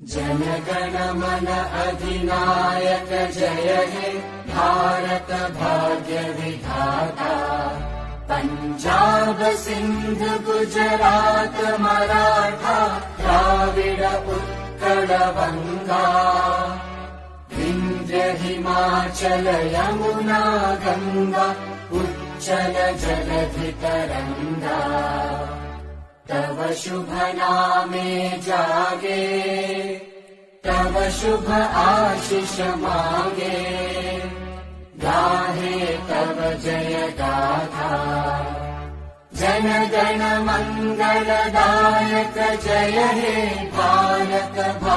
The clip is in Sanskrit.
जनगण मन अधिनायक जय हे भारत भाग्य विधाता। पंजाब सिंध गुजरात मराठा द्राविड उत्कल बंगा। विंध्य हिमाचल यमुना गंगा उच्चल जलधि तरंगा। तव शुभ नामे जागे तव शुभ आशीष मांगे। गाहे तव जय गाथा जन गण मंगलदायक जय हे भारत भाग्य